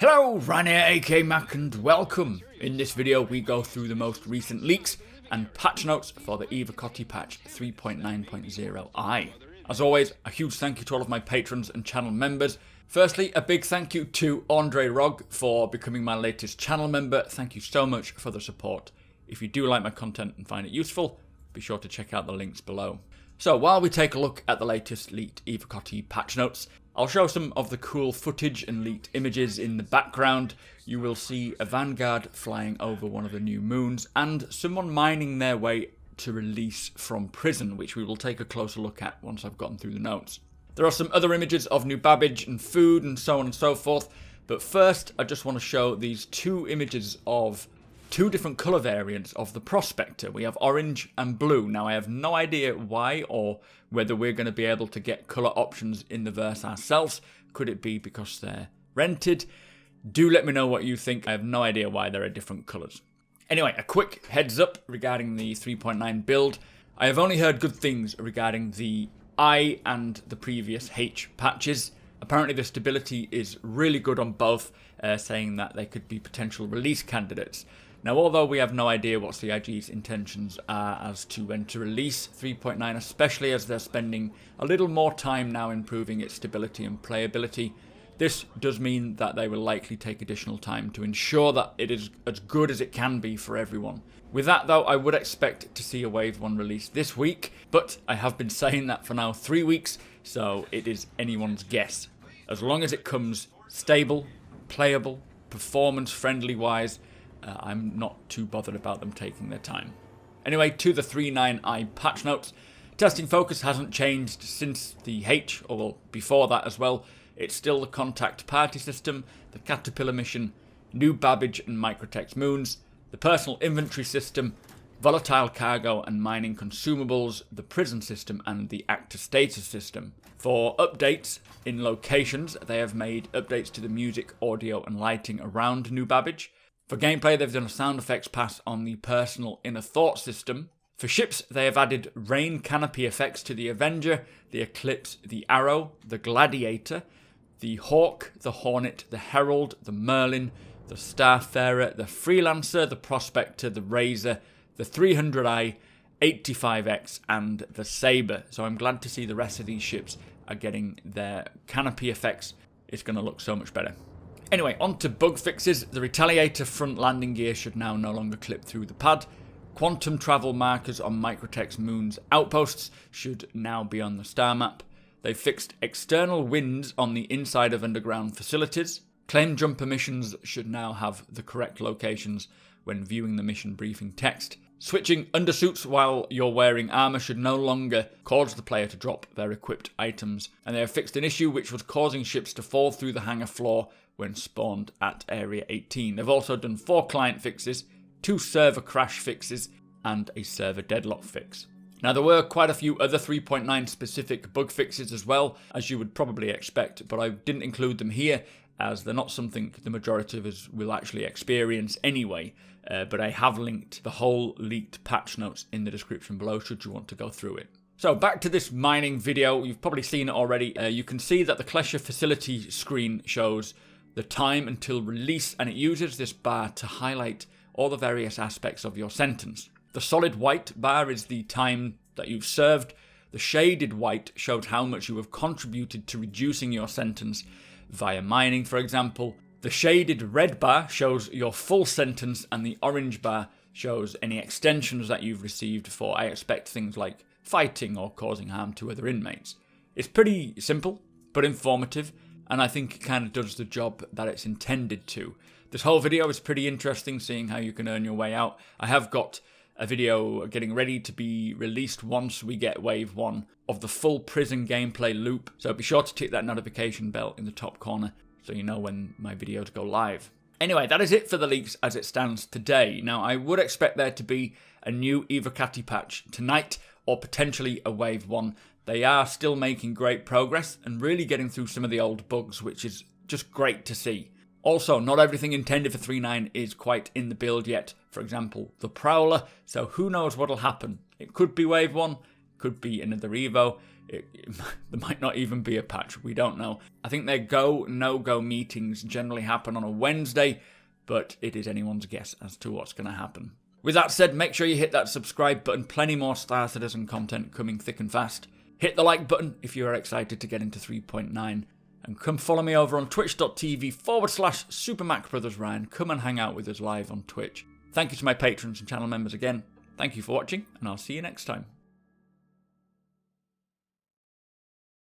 Hello, Ryan here, aka Mac, and welcome. In this video we go through the most recent leaks and patch notes for the ENQUIRIES patch 3.9.0i. As always, a huge thank you to all of my patrons and channel members. Firstly, a big thank you to Andre Rog for becoming my latest channel member. Thank you so much for the support. If you do like my content and find it useful, be sure to check out the links below. So while we take a look at the latest leaked ENQUIRIES patch notes, I'll show some of the cool footage and leaked images in the background. You will see a Vanguard flying over one of the new moons and someone mining their way to release from prison, which we will take a closer look at once I've gotten through the notes. There are some other images of new Babbage and food and so on and so forth, but first I just want to show these two images of two different colour variants of the Prospector. We have orange and blue. Now I have no idea why or whether we're going to be able to get colour options in the verse ourselves. Could it be because they're rented? Do let me know what you think. I have no idea why there are different colours. Anyway, a quick heads up regarding the 3.9 build. I have only heard good things regarding the I and the previous H patches. Apparently the stability is really good on both, saying that they could be potential release candidates. Now, although we have no idea what CIG's intentions are as to when to release 3.9, especially as they're spending a little more time now improving its stability and playability, this does mean that they will likely take additional time to ensure that it is as good as it can be for everyone. With that though, I would expect to see a Wave 1 release this week, but I have been saying that for now 3 weeks, so it is anyone's guess. As long as it comes stable, playable, performance friendly wise, I'm not too bothered about them taking their time. Anyway, to the 3.9i patch notes. Testing focus hasn't changed since the H, or before that as well. It's still the contact party system, the caterpillar mission, new Babbage and microtext moons, the personal inventory system, volatile cargo and mining consumables, the prison system and the actor status system. For updates in locations, they have made updates to the music, audio and lighting around new Babbage. For gameplay, they've done a sound effects pass on the personal inner thought system. For ships, they have added rain canopy effects to the Avenger, the Eclipse, the Arrow, the Gladiator, the Hawk, the Hornet, the Herald, the Merlin, the Starfarer, the Freelancer, the Prospector, the Razor, the 300i, 85X and the Sabre. So I'm glad to see the rest of these ships are getting their canopy effects. It's going to look so much better. Anyway, on to bug fixes. The Retaliator front landing gear should now no longer clip through the pad. Quantum travel markers on microtext moons outposts should now be on the star map. They fixed external winds on the inside of underground facilities. Claim jumper missions should now have the correct locations when viewing the mission briefing text. Switching undersuits while you're wearing armour should no longer cause the player to drop their equipped items. And they have fixed an issue which was causing ships to fall through the hangar floor when spawned at Area 18. They've also done 4 client fixes, 2 server crash fixes, and a server deadlock fix. Now there were quite a few other 3.9 specific bug fixes as well, as you would probably expect, but I didn't include them here as they're not something the majority of us will actually experience anyway, but I have linked the whole leaked patch notes in the description below should you want to go through it. So back to this mining video, you've probably seen it already. You can see that the Klesher facility screen shows the time until release, and it uses this bar to highlight all the various aspects of your sentence. The solid white bar is the time that you've served. The shaded white shows how much you have contributed to reducing your sentence via mining, for example. The shaded red bar shows your full sentence, and the orange bar shows any extensions that you've received for, I expect, things like fighting or causing harm to other inmates. It's pretty simple, but informative, and I think it kind of does the job that it's intended to. This whole video is pretty interesting, seeing how you can earn your way out. I have got a video getting ready to be released once we get Wave 1 of the full prison gameplay loop, so be sure to tick that notification bell in the top corner so you know when my videos go live. Anyway, that is it for the leaks as it stands today. Now, I would expect there to be a new ENQUIRIES patch tonight, or potentially a Wave 1. They are still making great progress and really getting through some of the old bugs, which is just great to see. Also, not everything intended for 3.9 is quite in the build yet. For example, the Prowler, so who knows what'll happen. It could be Wave 1, could be another Evo. There might not even be a patch. We don't know. I think their go, no-go meetings generally happen on a Wednesday, but it is anyone's guess as to what's going to happen. With that said, make sure you hit that subscribe button. Plenty more Star Citizen content coming thick and fast. Hit the like button if you are excited to get into 3.9. And come follow me over on twitch.tv/supermacbrothers. Come and hang out with us live on Twitch. Thank you to my patrons and channel members again. Thank you for watching, and I'll see you next time.